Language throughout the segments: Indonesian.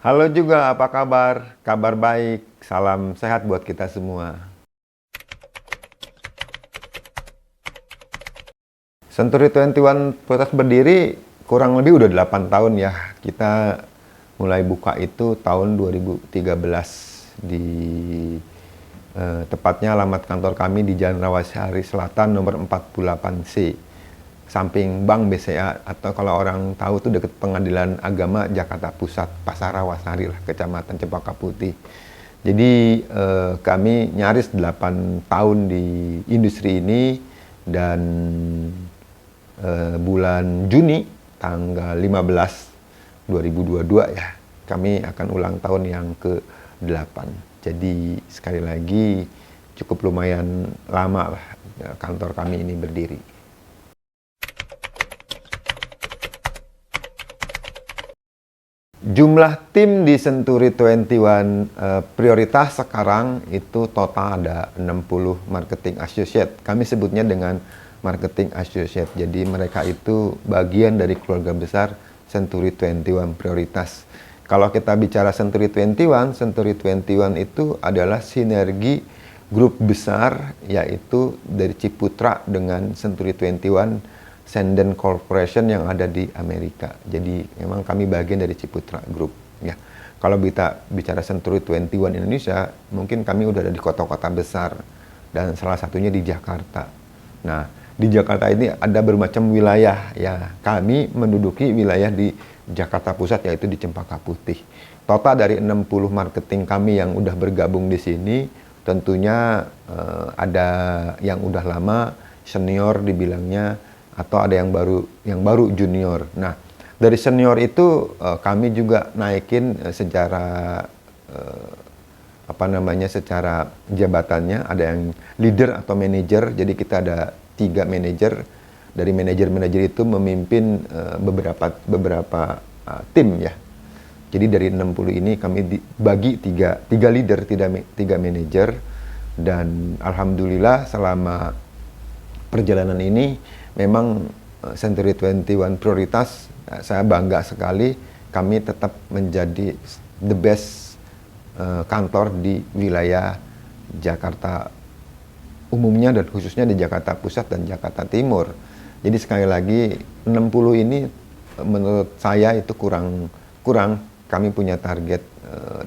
Halo juga, apa kabar? Kabar baik, salam sehat buat kita semua. Century 21 Protas berdiri kurang lebih udah 8 tahun ya. Kita mulai buka itu tahun 2013 di tepatnya alamat kantor kami di Jalan Rawasari Selatan nomor 48C. Samping Bank BCA, atau kalau orang tahu tuh deket Pengadilan Agama Jakarta Pusat, Pasar Rawasari lah, Kecamatan Cempaka Putih. Jadi kami nyaris 8 tahun di industri ini, dan bulan Juni tanggal 15 2022 ya, kami akan ulang tahun yang ke-8. Jadi sekali lagi cukup lumayan lama lah kantor kami ini berdiri. Jumlah tim di Century 21 prioritas sekarang itu total ada 60 marketing associate. Kami sebutnya dengan marketing associate. Jadi mereka itu bagian dari keluarga besar Century 21 prioritas. Kalau kita bicara Century 21, Century 21 itu adalah sinergi grup besar, yaitu dari Ciputra dengan Century 21 Senden Corporation yang ada di Amerika. Jadi memang kami bagian dari Ciputra Group ya. Kalau kita bicara Century 21 Indonesia, mungkin kami udah ada di kota-kota besar, dan salah satunya di Jakarta. Nah, di Jakarta ini ada bermacam wilayah ya. Kami menduduki wilayah di Jakarta Pusat, yaitu di Cempaka Putih. Total dari 60 marketing kami yang udah bergabung di sini, tentunya ada yang udah lama, senior dibilangnya, atau ada yang baru junior. Nah, dari senior itu kami juga naikin secara secara jabatannya. Ada yang leader atau manager. Jadi kita ada 3 manajer. Dari manajer itu memimpin beberapa tim ya. Jadi dari 60 ini kami dibagi 3 leader, 3 manajer. Dan alhamdulillah selama perjalanan ini memang Century 21 prioritas, saya bangga sekali kami tetap menjadi the best kantor di wilayah Jakarta umumnya, dan khususnya di Jakarta Pusat dan Jakarta Timur. Jadi sekali lagi 60 ini menurut saya itu kurang. Kami punya target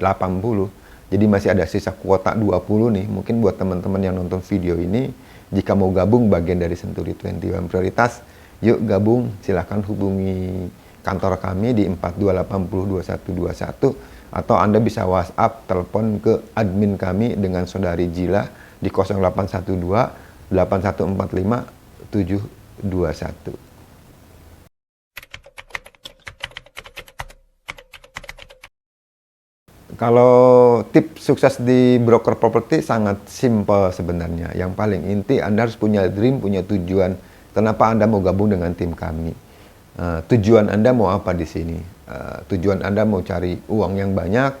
80. Jadi masih ada sisa kuota 20 nih. Mungkin buat teman-teman yang nonton video ini, jika mau gabung bagian dari Century 21 prioritas, yuk gabung, silahkan hubungi kantor kami di 42802121, atau Anda bisa WhatsApp, telepon ke admin kami dengan Saudari Jila di 0812 8145 721. Kalau tips sukses di broker properti sangat simple sebenarnya. Yang paling inti, Anda harus punya dream, punya tujuan. Kenapa Anda mau gabung dengan tim kami? Tujuan Anda mau apa di sini? Tujuan Anda mau cari uang yang banyak,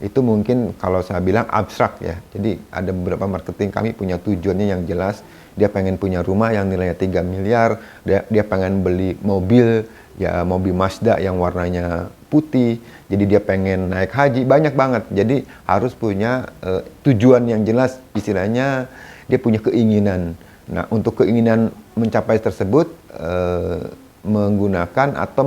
itu mungkin kalau saya bilang abstrak ya. Jadi ada beberapa marketing kami punya tujuannya yang jelas. Dia pengen punya rumah yang nilainya 3 miliar, dia pengen beli mobil, ya mobil Mazda yang warnanya putih, jadi dia pengen naik haji, banyak banget. Jadi harus punya tujuan yang jelas, istilahnya dia punya keinginan. Nah, untuk keinginan mencapai tersebut menggunakan atau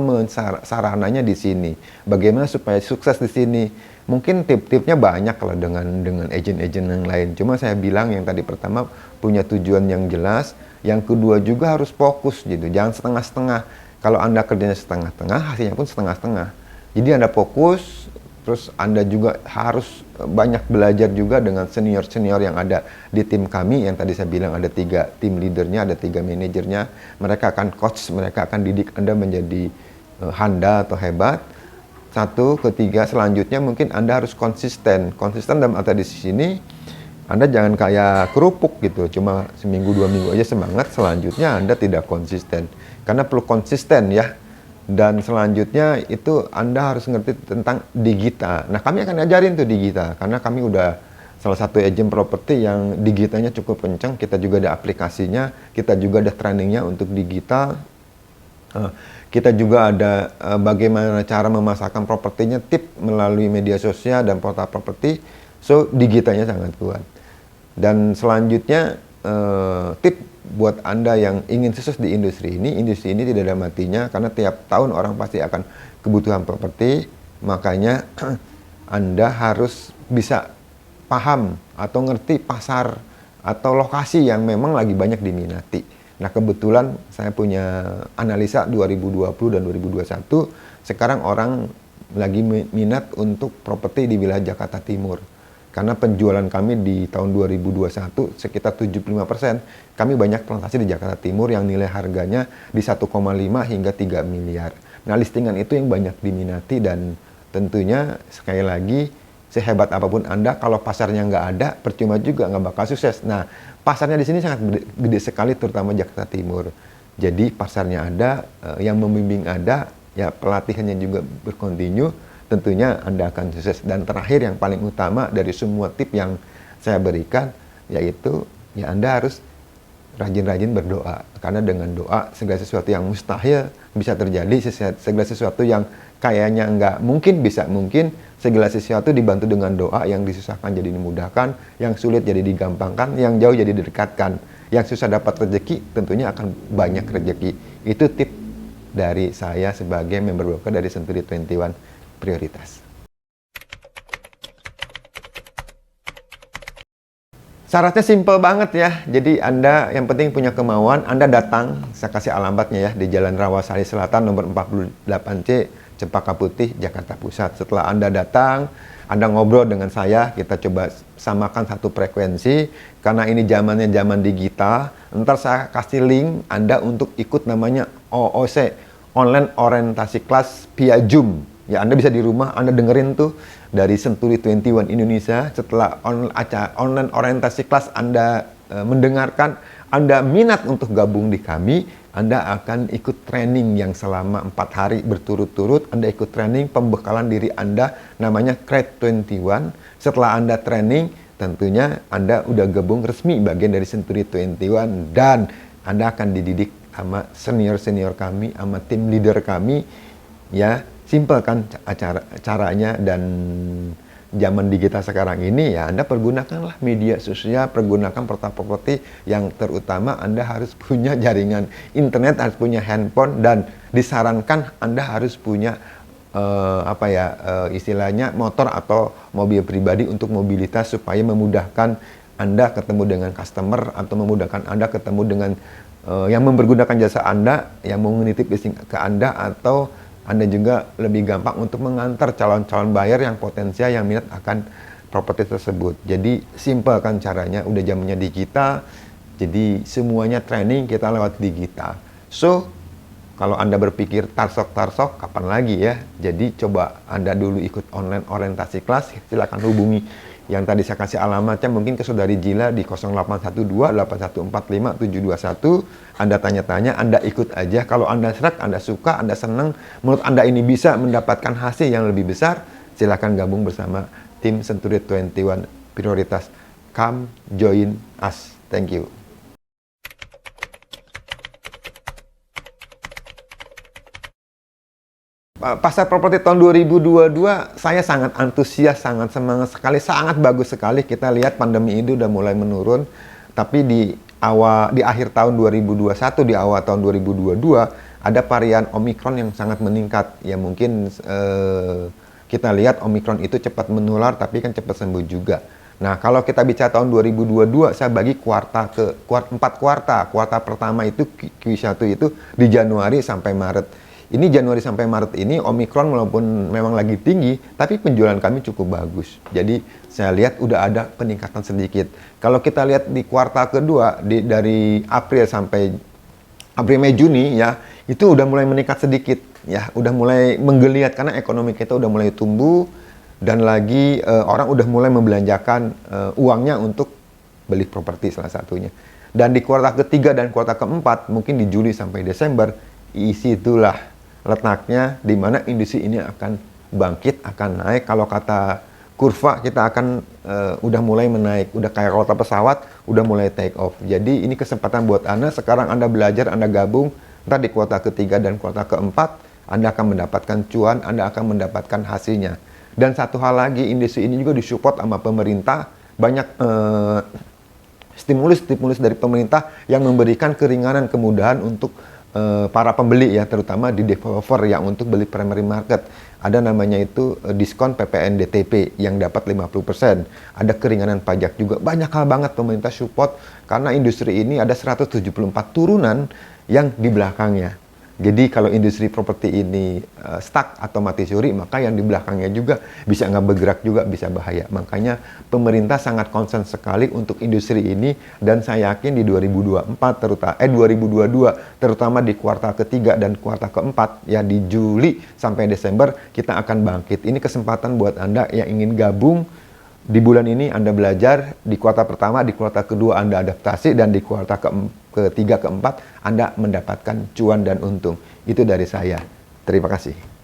sarananya di sini. Bagaimana supaya sukses di sini? Mungkin tip-tipnya banyak kalau dengan agent-agent yang lain. Cuma saya bilang yang tadi pertama, punya tujuan yang jelas. Yang kedua juga harus fokus gitu. Jangan setengah-setengah. Kalau Anda kerjanya setengah-setengah, hasilnya pun setengah-setengah. Jadi Anda fokus, terus Anda juga harus banyak belajar juga dengan senior-senior yang ada di tim kami. Yang tadi saya bilang ada 3 tim leadernya, ada 3 manajernya. Mereka akan coach, mereka akan didik Anda menjadi handal atau hebat. 1, ketiga, selanjutnya mungkin Anda harus konsisten. Konsisten dalam arti di sini, Anda jangan kayak kerupuk gitu, cuma seminggu 2 minggu aja semangat, selanjutnya Anda tidak konsisten. Karena perlu konsisten ya. Dan selanjutnya itu Anda harus ngerti tentang digital. Nah, kami akan ajarin tuh digital, karena kami udah salah satu agent properti yang digitalnya cukup kencang. Kita juga ada aplikasinya, kita juga ada trainingnya untuk digital. Kita juga ada bagaimana cara memasarkan propertinya, tip melalui media sosial dan portal properti. So, digitalnya sangat kuat. Dan selanjutnya, tip buat Anda yang ingin sukses di industri ini tidak ada matinya, karena tiap tahun orang pasti akan kebutuhan properti. Makanya Anda harus bisa paham atau ngerti pasar atau lokasi yang memang lagi banyak diminati. Nah, kebetulan saya punya analisa 2020 dan 2021, sekarang orang lagi minat untuk properti di wilayah Jakarta Timur. Karena penjualan kami di tahun 2021 sekitar 75%, kami banyak transaksi di Jakarta Timur yang nilai harganya di 1,5 hingga 3 miliar. Nah, listingan itu yang banyak diminati, dan tentunya sekali lagi, sehebat apapun Anda, kalau pasarnya nggak ada, percuma juga, nggak bakal sukses. Nah, pasarnya di sini sangat gede sekali, terutama Jakarta Timur. Jadi pasarnya ada, yang membimbing ada, ya pelatihannya juga berkontinu, tentunya Anda akan sukses. Dan terakhir yang paling utama dari semua tip yang saya berikan, yaitu ya Anda harus rajin-rajin berdoa. Karena dengan doa, segala sesuatu yang mustahil bisa terjadi, segala sesuatu yang kayaknya nggak mungkin bisa mungkin, segala sesuatu dibantu dengan doa, yang disusahkan jadi dimudahkan, yang sulit jadi digampangkan, yang jauh jadi didekatkan, yang susah dapat rezeki, tentunya akan banyak rezeki. Itu tip dari saya sebagai member broker dari Century 21 Prioritas. Syaratnya simple banget ya. Jadi Anda yang penting punya kemauan, Anda datang, saya kasih alamatnya ya, di Jalan Rawasari Selatan nomor 48C, Cempaka Putih, Jakarta Pusat. Setelah Anda datang, Anda ngobrol dengan saya, kita coba samakan satu frekuensi, karena ini zamannya zaman digital. Ntar saya kasih link Anda untuk ikut namanya OOC, Online Orientasi Kelas via Zoom. Ya, Anda bisa di rumah, Anda dengerin tuh dari Century 21 Indonesia. Setelah online orientasi kelas Anda mendengarkan, Anda minat untuk gabung di kami, Anda akan ikut training yang selama 4 hari berturut-turut. Anda ikut training pembekalan diri Anda, namanya Create 21. Setelah Anda training, tentunya Anda udah gabung resmi bagian dari Century 21, dan Anda akan dididik sama senior-senior kami, sama tim leader kami, ya. Simple kan caranya, dan zaman digital sekarang ini ya Anda pergunakanlah media sosial, pergunakan portal properti, yang terutama Anda harus punya jaringan internet, harus punya handphone, dan disarankan Anda harus punya istilahnya motor atau mobil pribadi untuk mobilitas, supaya memudahkan Anda ketemu dengan customer, atau memudahkan Anda ketemu dengan yang mempergunakan jasa Anda, yang mau menitip listing ke Anda, atau Anda juga lebih gampang untuk mengantar calon-calon buyer yang potensial, yang minat akan properti tersebut. Jadi simple kan caranya, udah zamannya digital, jadi semuanya training kita lewat digital. So, kalau Anda berpikir tarsok-tarsok, kapan lagi ya? Jadi coba Anda dulu ikut online orientasi kelas, silakan hubungi yang tadi saya kasih alamatnya, mungkin ke Saudari Jila di 0812-8145-721. Anda tanya-tanya, Anda ikut aja. Kalau Anda serak, Anda suka, Anda senang, menurut Anda ini bisa mendapatkan hasil yang lebih besar, silakan gabung bersama tim Century 21 Prioritas. Come join us. Thank you. Pasar properti tahun 2022, saya sangat antusias, sangat semangat sekali, sangat bagus sekali. Kita lihat pandemi ini udah mulai menurun, tapi di akhir tahun 2021, di awal tahun 2022, ada varian Omicron yang sangat meningkat. Ya mungkin kita lihat Omicron itu cepat menular, tapi kan cepat sembuh juga. Nah, kalau kita bicara tahun 2022, saya bagi kuartal ke 4 kuartal. Kuartal pertama itu Q1 itu di Januari sampai Maret. Ini Januari sampai Maret ini Omicron walaupun memang lagi tinggi, tapi penjualan kami cukup bagus. Jadi saya lihat udah ada peningkatan sedikit. Kalau kita lihat di kuartal kedua, dari April Mei Juni ya, itu udah mulai meningkat sedikit. Ya, udah mulai menggeliat karena ekonomi kita udah mulai tumbuh, dan lagi orang udah mulai membelanjakan uangnya untuk beli properti salah satunya. Dan di kuartal ketiga dan kuartal keempat, mungkin di Juli sampai Desember, itulah letaknya di mana industri ini akan bangkit, akan naik. Kalau kata kurva, kita akan udah mulai menaik, udah kayak rota pesawat, udah mulai take off. Jadi ini kesempatan buat Anda, sekarang Anda belajar, Anda gabung, Ntar di kuartal ketiga dan kuartal keempat, Anda akan mendapatkan cuan, Anda akan mendapatkan hasilnya. Dan satu hal lagi, industri ini juga disupport sama pemerintah, banyak stimulus dari pemerintah yang memberikan keringanan, kemudahan untuk para pembeli ya, terutama di developer yang untuk beli primary market. Ada namanya itu diskon PPN DTP yang dapat 50%. Ada keringanan pajak juga. Banyak hal banget pemerintah support karena industri ini ada 174 turunan yang di belakangnya. Jadi kalau industri properti ini stuck atau mati suri, maka yang di belakangnya juga bisa nggak bergerak juga, bisa bahaya. Makanya pemerintah sangat concern sekali untuk industri ini, dan saya yakin di 2022 terutama di kuartal ketiga dan kuartal keempat ya, di Juli sampai Desember kita akan bangkit. Ini kesempatan buat Anda yang ingin gabung. Di bulan ini Anda belajar, di kuartal pertama, di kuartal kedua Anda adaptasi, dan di kuartal ketiga, keempat Anda mendapatkan cuan dan untung. Itu dari saya. Terima kasih.